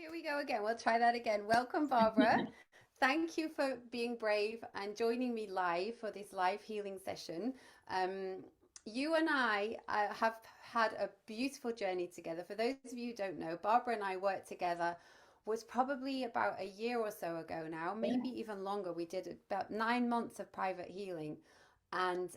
Here we go again. We'll try that again. Welcome, Barbara. Thank you for being brave and joining me live for this live healing session. Um, you and I have had a beautiful journey together. For those of you who don't know, Barbara and I worked together was probably about a year or so ago now, maybe even longer. We did about 9 months of private healing. And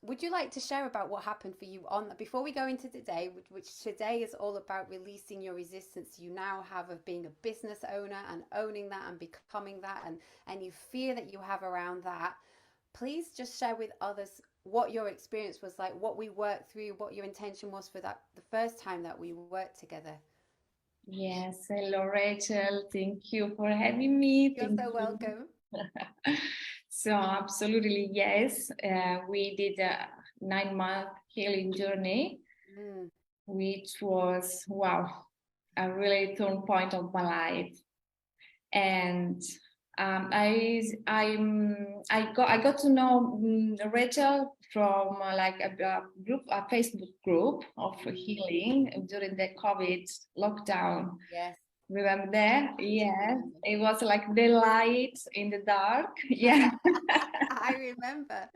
would you like to share about what happened for you on before we go into today, which today is all about releasing your resistance you now have of being a business owner and owning that and becoming that and any fear that you have around that? Please just share with others what your experience was like, what we worked through, what your intention was for that the first time that we worked together. Yes, hello Rachel. Thank you for having me. You're Thank so you. welcome. So absolutely yes, we did a 9-month healing journey, Mm. which was wow, a really turn point of my life. And I got to know Rachel from like a group, a Facebook group of healing during the COVID lockdown. Yes, Remember that? I do Yeah, remember. it was like the light in the dark. Yeah. I remember.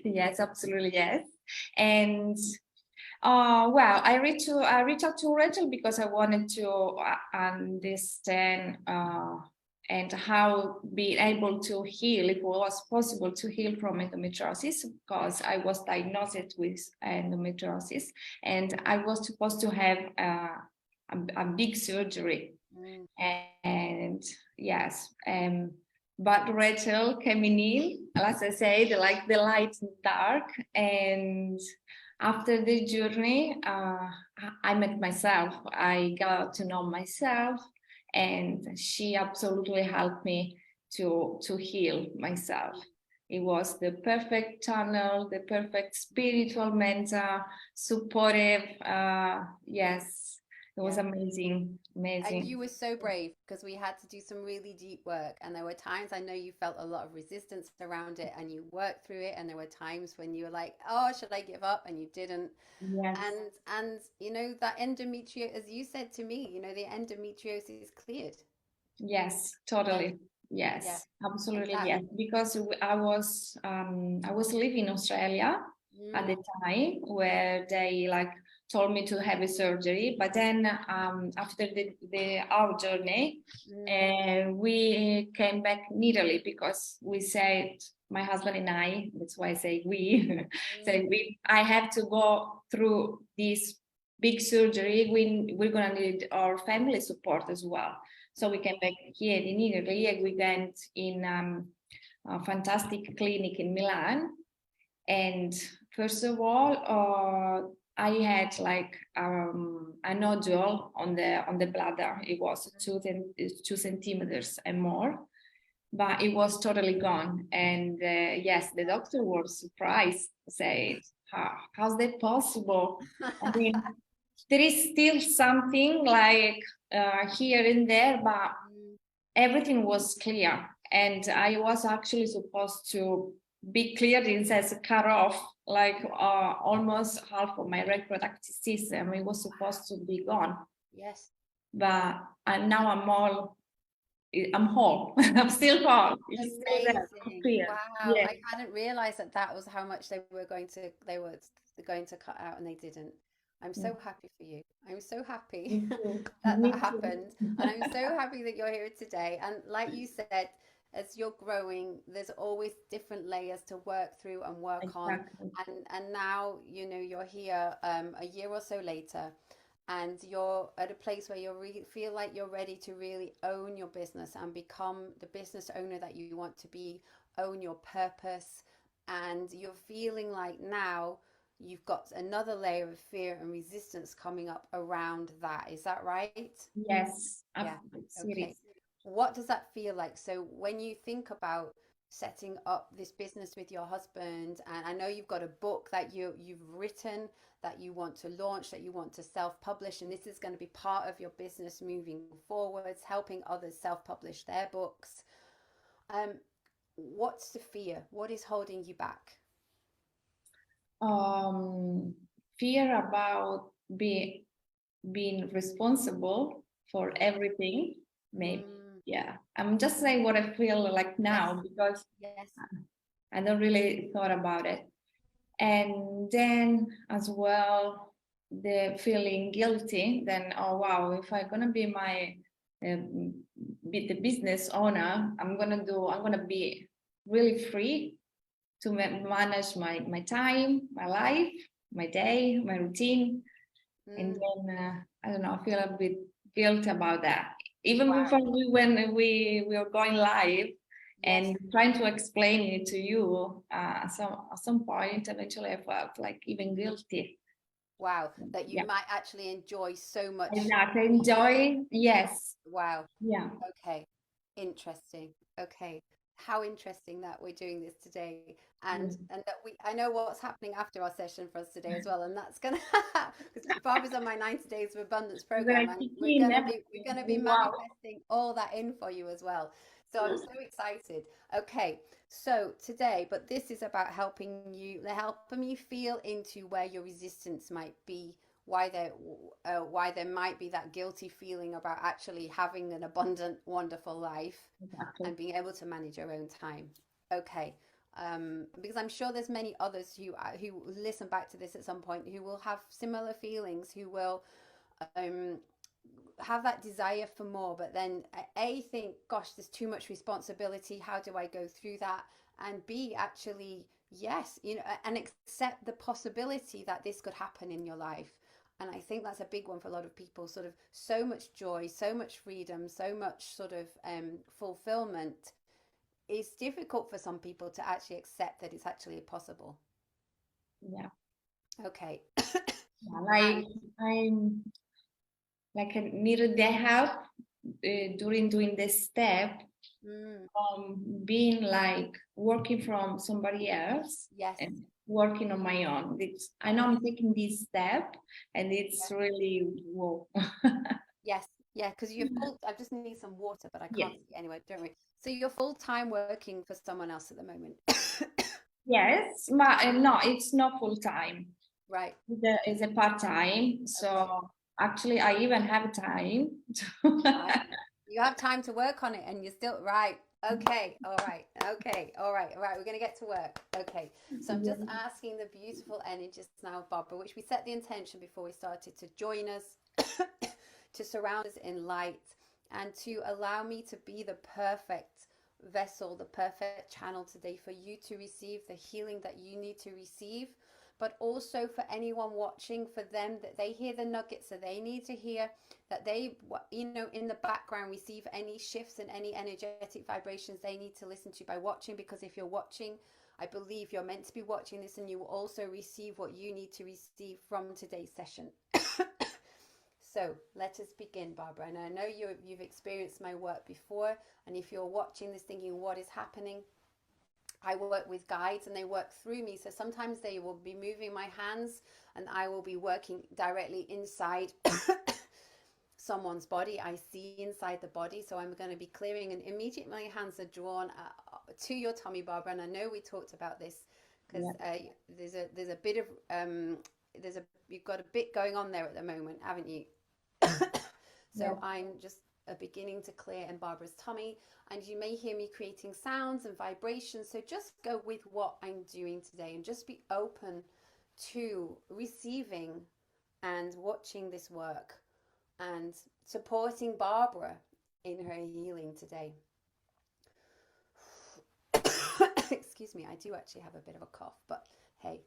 Yes, absolutely, yes. And well, I reached out to Rachel because I wanted to understand and how being able to heal, if it was possible to heal from endometriosis, because I was diagnosed with endometriosis and I was supposed to have a big surgery. Mm. And yes, but Rachel came in, as I said, like the light in the dark. And after the journey, I met myself. I got to know myself, and she absolutely helped me to heal myself. It was the perfect channel, the perfect spiritual mentor, supportive. Yes, it was Yeah. amazing, And you amazing. were so brave because we had to do some really deep work. And there were times I know you felt a lot of resistance around it and you worked through it. And there were times when you were like, oh, should I give up? And you didn't. Yes, And that endometrio, as you said to me, the endometriosis cleared. yes, And totally. yeah, Yes, and absolutely. that, Yes, because I was living in Australia at the mm, time where they like told me to have a surgery, but then after the our journey, mm, we came back in Italy because we said my husband and I. That's why I say we mm, said we. I have to go through this big surgery. We're gonna need our family support as well. So we came back here in Italy and we went in a fantastic clinic in Milan. And first of all, I had like a nodule on the bladder. It was mm. 2 centimeters and more, but it was totally gone. And yes, the doctor was surprised, said, how's that possible? I mean, there is still something like here and there, but Mm. everything was clear. And I was actually supposed to be cleared in as cut off like almost half of my reproductive system. It was supposed to be gone, Yes. but now I'm whole. I'm still whole. It's still there, Amazing. clear. Wow. Yeah. I hadn't realized that that was how much they were going to cut out and they didn't. I'm so happy for you. I'm so happy Me too. that Me that too. happened. And I'm so happy that you're here today. And like you said, as you're growing, there's always different layers to work through and work on. Exactly. And now, you're here a year or so later and you're at a place where feel like you're ready to really own your business and become the business owner that you want to be, own your purpose, and you're feeling like now you've got another layer of fear and resistance coming up around that. Is that right? Yes, Yeah. Okay. absolutely. What does that feel like? So when you think about setting up this business with your husband, and I know you've got a book that you've written that you want to launch, that you want to self-publish, and this is going to be part of your business moving forwards, helping others self-publish their books. Um, what's the fear? What is holding you back? Um, Fear about being. being responsible for everything. Maybe, Mm, yeah. I'm just saying what I feel like yes, now because yes. I don't really thought about it. And then as well, the feeling guilty. Then, oh wow, if I'm gonna be um, be the business owner, I'm gonna be really free to manage my time, my life, my day, my routine. And Mm, then I don't know, I feel a bit guilt about that. Even wow. before when we were going live Yes. and trying to explain it to you, at some point, eventually I felt like even guilty. Wow. That you Yeah, might actually enjoy so much. exactly. Enjoy, yes, Wow. yeah. Okay. Interesting. Okay. How interesting that we're doing this today, Yeah. and that we I know what's happening after our session for us today as well, and that's gonna because Barbara's on my 90 days of abundance We're program, gonna and kick in we're everything. gonna be Wow. manifesting all that in for you as well. So I'm so excited. Okay, so today, but this is about helping you feel into where your resistance might be, why there might be that guilty feeling about actually having an abundant, wonderful life Exactly. and being able to manage your own time. Okay. Because I'm sure there's many others who listen back to this at some point who will have similar feelings, who will um, have that desire for more, but then A, think, gosh, there's too much responsibility. How do I go through that? And B, actually, yes, and accept the possibility that this could happen in your life. And I think that's a big one for a lot of people. Sort of so much joy, so much freedom, so much sort of fulfillment. It's difficult for some people to actually accept that it's actually possible. Yeah. Okay. Yeah, And I'm like I needed the help during doing this step, mm, being like working from somebody else yes, and working on my own. I know I'm taking this step and it's yes, really whoa. yes, yeah, because you're full. I just need some water, but I Yes. can't see anyway. Don't worry. So you're full time working for someone else at the moment. Yes, but no, it's not full time. Right. It's a part time. Okay. So actually, I even have time to Right. You have time to work on it, and you're still right. Okay. All right. Okay. All right. All right. We're going to get to work. Okay. So I'm just yeah, asking the beautiful energies now, Barbara, which we set the intention before we started to join us, to surround us in light, and to allow me to be the perfect vessel, the perfect channel today for you to receive the healing that you need to receive, but also for anyone watching, for them that they hear the nuggets that they need to hear, that they, in the background receive any shifts and any energetic vibrations they need to listen to by watching. Because if you're watching, I believe you're meant to be watching this, and you will also receive what you need to receive from today's session. So let us begin, Barbara. And I know you've experienced my work before, and if you're watching this thinking, what is happening? I work with guides and they work through me. So sometimes they will be moving my hands and I will be working directly inside someone's body. I see inside the body. So I'm going to be clearing, and immediately my hands are drawn to your tummy, Barbara. And I know we talked about this because yeah, there's a bit of you've got a bit going on there at the moment, haven't you? yeah. So I'm just beginning to clear in Barbara's tummy, and you may hear me creating sounds and vibrations. So just go with what I'm doing today and just be open to receiving and watching this work and supporting Barbara in her healing today. Excuse me, I do actually have a bit of a cough, but hey.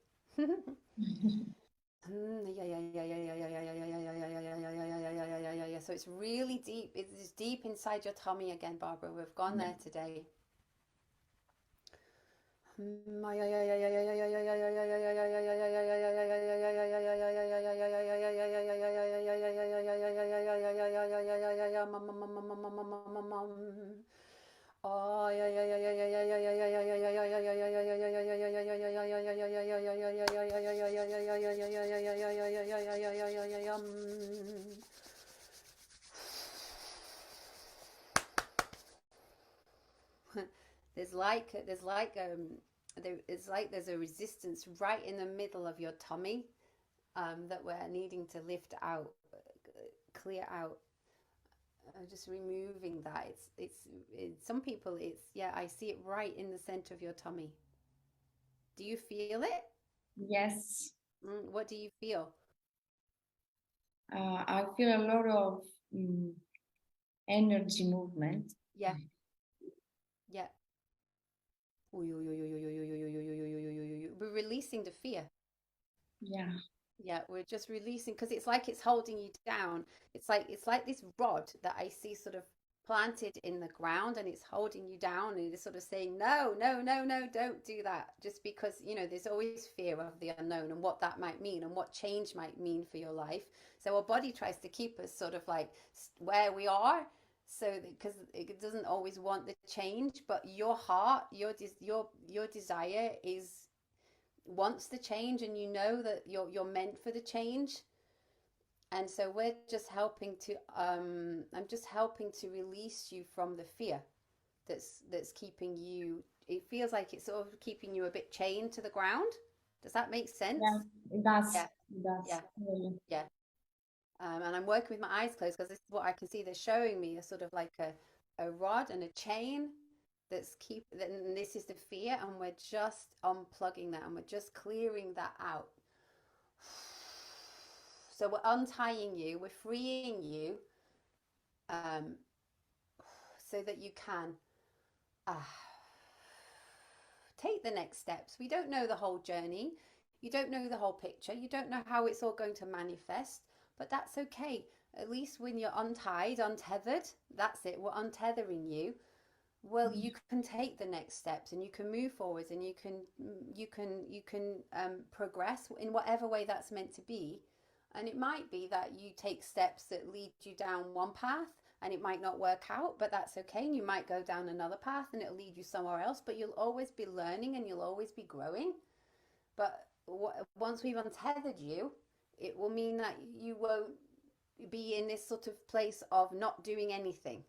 So it's really deep. It's deep inside your tummy again, Barbara. We've gone there today. There's a resistance right in the middle of your tummy, that we're needing to lift out. clear out. Just removing that. Some people, yeah, I see it right in the center of your tummy. Do you feel it? Yes. What do you feel? I feel a lot of energy movement. Yeah, yeah. We're releasing the fear. Yeah. Yeah, we're just releasing because it's like it's holding you down. It's like this rod that I see sort of planted in the ground and it's holding you down and it's sort of saying, no, no, no, no, don't do that. Just because, there's always fear of the unknown and what that might mean and what change might mean for your life. So our body tries to keep us sort of like where we are. So because it doesn't always want the change, but your heart, your desire is wants the change, and you know that you're meant for the change. And so we're just helping to I'm just helping to release you from the fear that's keeping you, it feels like it's sort of keeping you a bit chained to the ground. Does that make sense? Yeah, it does. Yeah, It does. yeah, Really. yeah. And I'm working with my eyes closed because this is what I can see. They're showing me a sort of like a rod and a chain and this is the fear, and we're just unplugging that and we're just clearing that out. So we're untying you, we're freeing you, um, so that you can uh, take the next steps. We don't know the whole journey. You don't know the whole picture. You don't know how it's all going to manifest, but that's okay. At least when you're untied, untethered, that's it. We're untethering you. Well, you can take the next steps and you can move forwards and you can progress in whatever way that's meant to be. And it might be that you take steps that lead you down one path and it might not work out, but that's okay. And you might go down another path and it'll lead you somewhere else, but you'll always be learning and you'll always be growing. But once we've untethered you, it will mean that you won't be in this sort of place of not doing anything.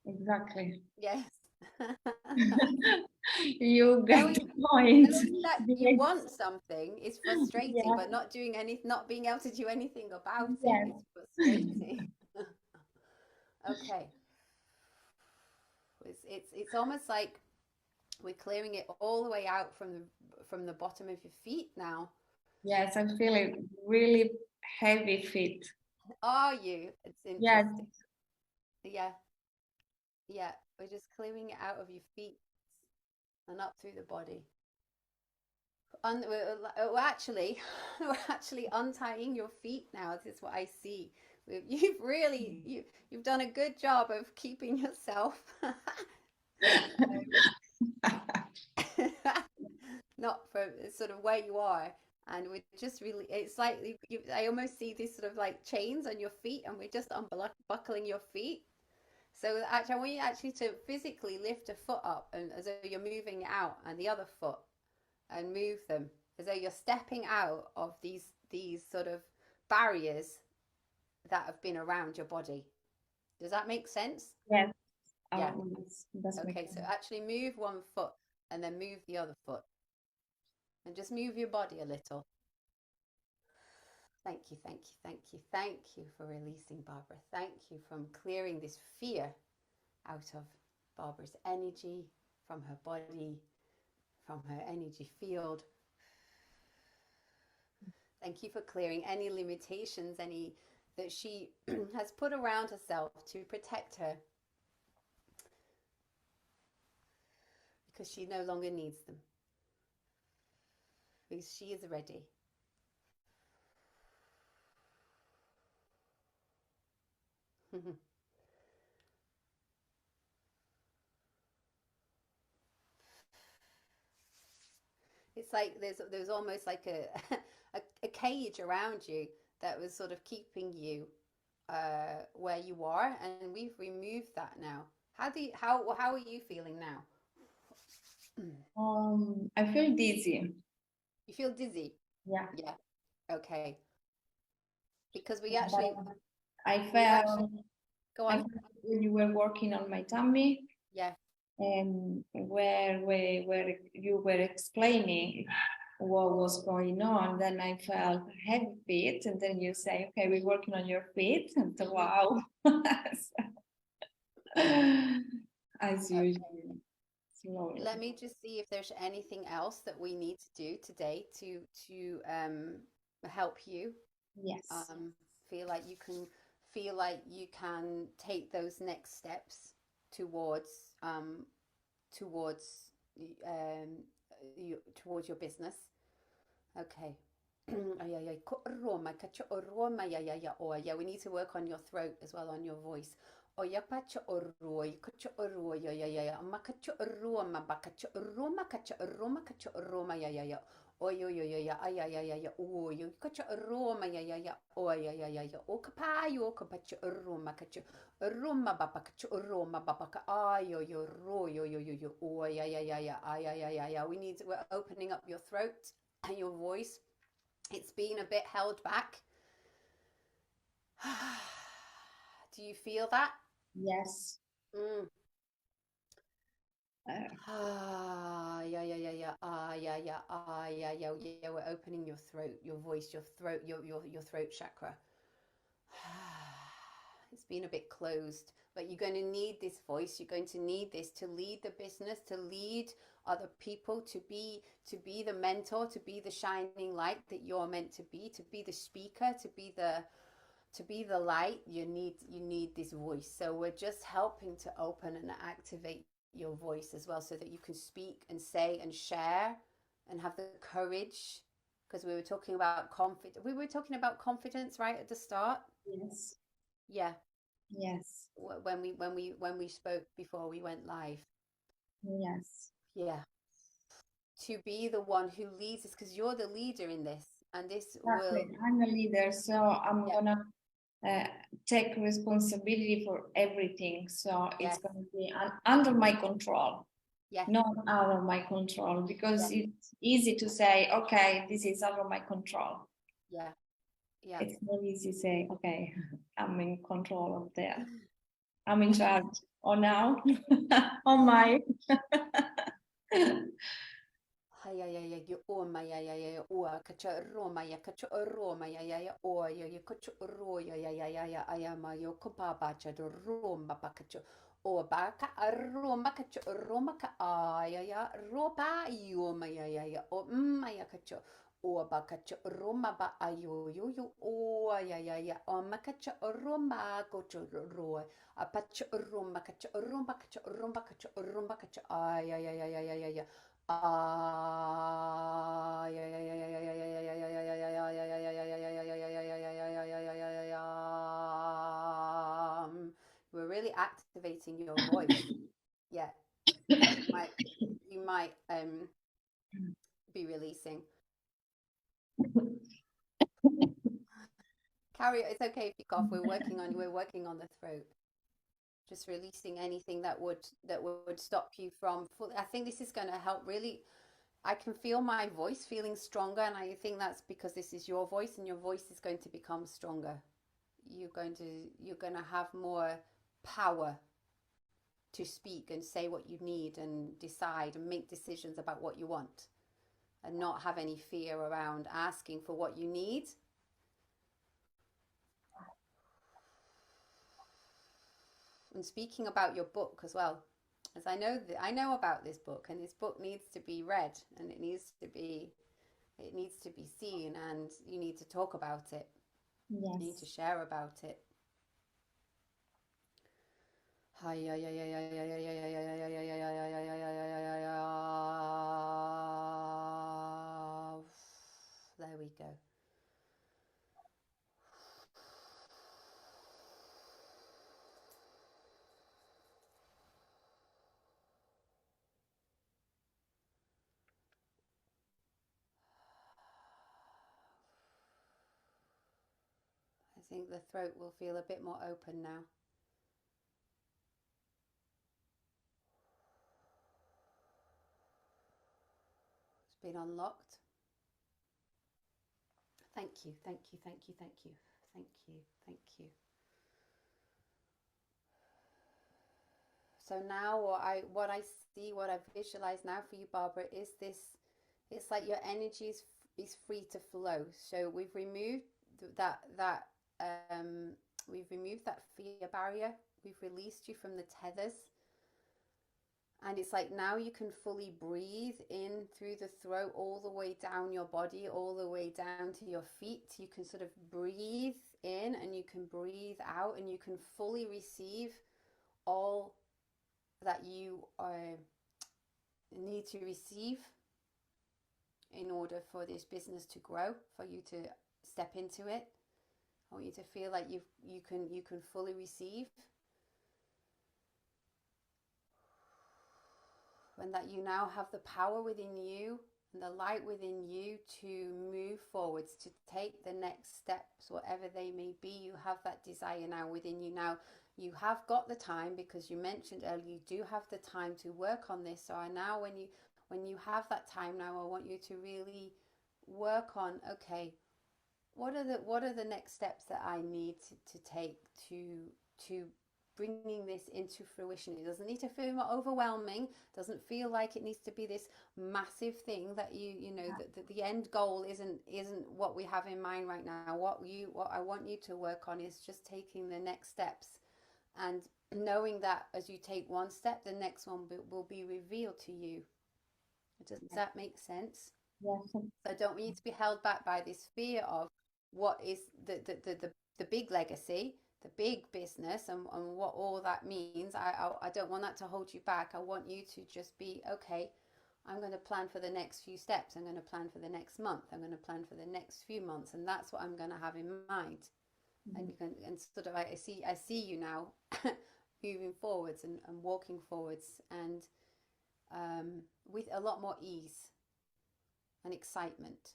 Exactly. Yes. You get knowing, the point. knowing that you Yes. want something is frustrating, Yeah. but not being able to do anything about it Yes. is frustrating. Okay. It's almost like we're clearing it all the way out from the bottom of your feet now. Yes, I feel it really heavy feet. Are you? It's Yes. interesting. Yeah, yeah. We're just clearing it out of your feet and up through the body. We're actually we're actually untying your feet now. This is what I see. You've done a good job of keeping yourself not from sort of where you are. And we're just really, it's like I almost see these sort of like chains on your feet, and we're just unbuckling your feet. So actually, I want you actually to physically lift a foot up, and as though you're moving it out, and the other foot, and move them as though you're stepping out of these sort of barriers that have been around your body. Does that make sense? Yes. Yeah. That's Okay, so actually move one foot and then move the other foot. And just move your body a little. Thank you, thank you, thank you, thank you for releasing Barbara. Thank you from clearing this fear out of Barbara's energy, from her body, from her energy field. Thank you for clearing any limitations, any that she has put around herself to protect her, because she no longer needs them, because she is ready. It's like there's almost like a cage around you that was sort of keeping you where you are, and we've removed that now. How are you feeling now? I feel dizzy. You feel dizzy? Yeah. Yeah. Okay. Because But I we actually felt go I on. felt when you were working on my tummy Yeah. and where you were explaining, what was going on. Then I felt heavy feet, and then you say, okay, we're working on your feet. And wow. As Okay. usual, slowly. Let me just see if there's anything else that we need to do today to help you Yes. um, feel like you can take those next steps towards towards um, towards your business. Okay. Ay, ay, ay. Roma, kacha Roma, ya, ya, ya. Oh, yeah, we need to work on your throat as well, on your voice. Oh, ya, pacha oroi, kacha oroi, ya, ya, ya, ya. Ma kacha Roma, ba kacha Roma, kacha Roma, ya, ya, ya. Oh, yo, yo, yo, ya, ay, ay, ay, ay, ya. Oh, yo, kacha Roma, ya, ya, ya. Oh, ya, ya, ya, ya. Oh, kapayo, kapacha Roma, kacha Roma, ba, kacha Roma, ba, ka. Ay, yo, yo, ro, yo, yo, yo, yo. Oh, ya, ya, ya, ya, ay, ay, ay, ay, ya. We're opening up your throat and your voice. It's been a bit held back. Do you feel that? Yes. Mm. Uh, Yeah, yeah, yeah, yeah. Yeah, yeah. Yeah, yeah, yeah. We're opening your throat, your voice, your throat, your throat chakra. It's been a bit closed, but you're going to need this voice. You're going to need this to lead the business, to lead other people, to be the mentor, to be the shining light that you're meant to be the speaker, to be the light. You need this voice. So we're just helping to open and activate your voice as well, so that you can speak and say and share and have the courage, because we were talking about confidence right at the start. yes. Yeah, Yes. when we spoke before we went live. Yes. Yeah, to be the one who leads us, because you're the leader in this, and this will. Exactly. I'm a leader, so I'm Yeah. gonna uh, take responsibility for everything. So it's Yes. gonna be under my control, Yes. not out of my control, because Yes. it's easy to say, okay, this is out of my control. Yeah. Yeah. It's not easy to say, okay, I'm in control of that. I'm in charge. Or now, on my. Ya ya ya ya o ma ya o ka cha roma ya ka cha roma ya o ya ka cha ro ya aya ma yo ko pa cha do roma pa ka cha o ba ka roma ka cha roma ka ya ro pa yo ma ya o ma ya ka cha o ba ka cha roma ba ayo yo o ya o ma ka cha roma ko cha ro a pa cha roma ka cha roma ka cha roma ka cha roma ka cha ya we're really activating your voice. Yeah, you might be releasing. Carry it's okay if you cough. We're working on the throat. Just releasing anything that would stop you from full. I think this is going to help really. I can feel my voice feeling stronger, and I think that's because this is your voice, and your voice is going to become stronger. You're going to have more power to speak and say what you need and decide and make decisions about what you want, and not have any fear around asking for what you need. And speaking about your book as well, as I know about this book, and this book needs to be read, and it needs to be seen, and you need to talk about it. You need to Yes. share about it. There we go. I think the throat will feel a bit more open now. It's been unlocked. Thank you, thank you, thank you, thank you, thank you, thank you. So now what I see, what I visualize now for you, Barbara, is this It's like your energy is free to flow. So we've removed that um we've removed that fear barrier. We've released you from the tethers. And it's like now you can fully breathe in through the throat, all the way down your body, all the way down to your feet. You can sort of breathe in and you can breathe out, and you can fully receive all that you need to receive in order for this business to grow, for you to step into it. I want you to feel like you can fully receive, and that you now have the power within you and the light within you to move forwards, to take the next steps, whatever they may be. You have that desire now within you. Now you have got the time, because you mentioned earlier you do have the time to work on this. So now when you have that time now, I want you to really work on, okay, what are the next steps that I need to take to bringing this into fruition. It doesn't need to feel overwhelming. Doesn't feel like it needs to be this massive thing that you know that the end goal isn't what we have in mind right now. What I want you to work on is just taking the next steps, and knowing that as you take one step, the next one will be revealed to you. Does that make sense? Yes. So I don't want you to be held back by this fear of what is the big legacy, the big business, and what all that means. I don't want that to hold you back. I want you to just be, okay, I'm going to plan for the next few steps. I'm going to plan for the next month. I'm going to plan for the next few months. And that's what I'm going to have in mind. And you can, and sort of, I see you now moving forwards and walking forwards, and with a lot more ease and excitement.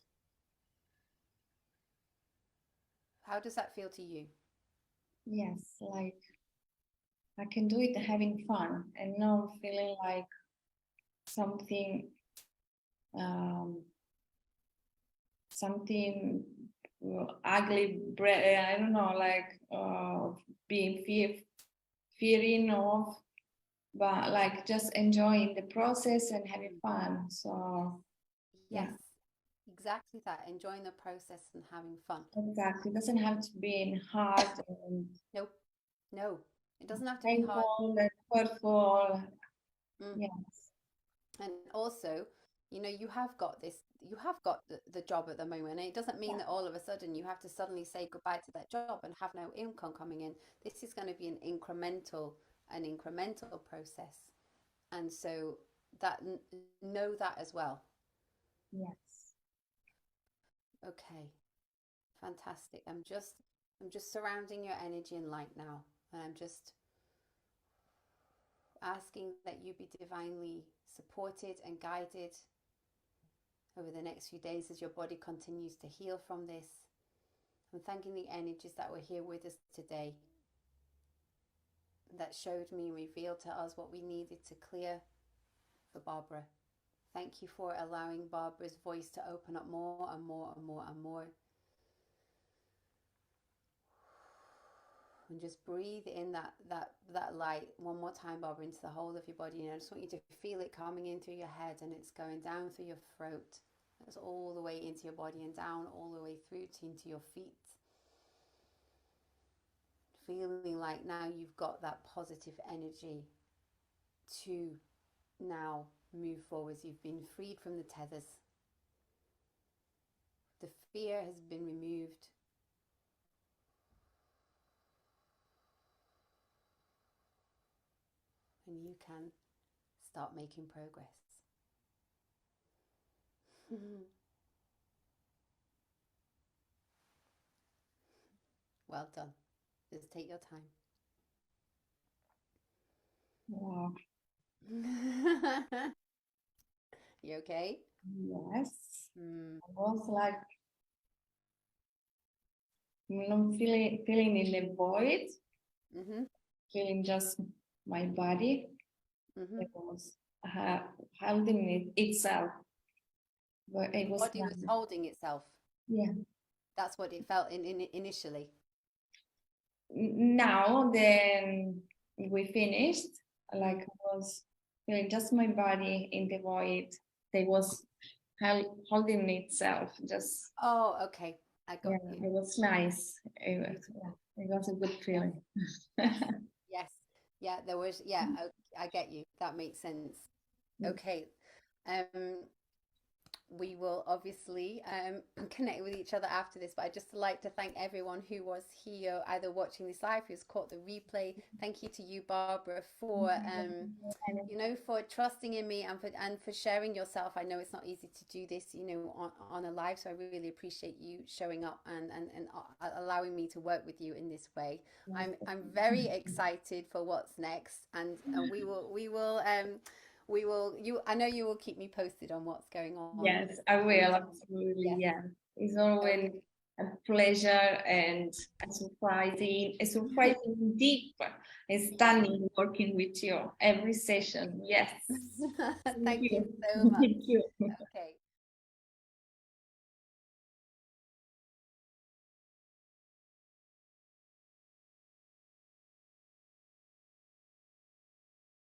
How does that feel to you? Yes, like I can do it having fun and not feeling like something something ugly, I don't know, like being fearing of, but like just enjoying the process and having fun. So Yes, yeah, exactly that. Enjoying the process and having fun. exactly. It doesn't have to be hard and Nope, no, it doesn't have to be hard. painful and hurtful. Mm. Yes. And also, you have got this, you have got the job at the moment. And it doesn't mean Yeah. that all of a sudden you have to suddenly say goodbye to that job and have no income coming in. This is going to be an incremental process. And so that know that as well. Yes. Okay, fantastic. I'm just surrounding your energy and light now. And I'm just asking that you be divinely supported and guided over the next few days as your body continues to heal from this. I'm thanking the energies that were here with us today, that showed me, revealed to us what we needed to clear for Barbara. Thank you for allowing Barbara's voice to open up more and more and more and more. And just breathe in that light one more time, Barbara, into the whole of your body. And I just want you to feel it coming in through your head, and it's going down through your throat. It's all the way into your body and down all the way through into your feet. Feeling like now you've got that positive energy to now move forwards. You've been freed from the tethers. The fear has been removed. And you can start making progress. Well done. Just take your time. Wow. You okay? Yes. Mm. I was like, feeling in the void, Mm-hmm. feeling just my body. Mm-hmm. It was holding itself, but it The was body was holding itself. yeah. That's what it felt in initially. Now then we finished, like I was feeling just my body in the void. There was holding itself. Just Oh, okay. I got yeah, you. it was nice. Beautiful. It was a good Yes. feeling. Yes. Yes. Yeah, there was, yeah, I get you. That makes sense. Okay. Um, we will obviously connect with each other after this, but I'd just like to thank everyone who was here, either watching this live, who's caught the replay. Thank you to you, Barbara, for for trusting in me and for sharing yourself. I know it's not easy to do this, on a live, so I really appreciate you showing up and allowing me to work with you in this way. I'm very excited for what's next, and we will you I know you will keep me posted on what's going on Yes, I will, moving. absolutely. Yes. Yeah. It's always Okay. a pleasure and a surprising deep and Yes. stunning working with you every session. Yes. Thank Thank you you. so much. Thank you. Okay.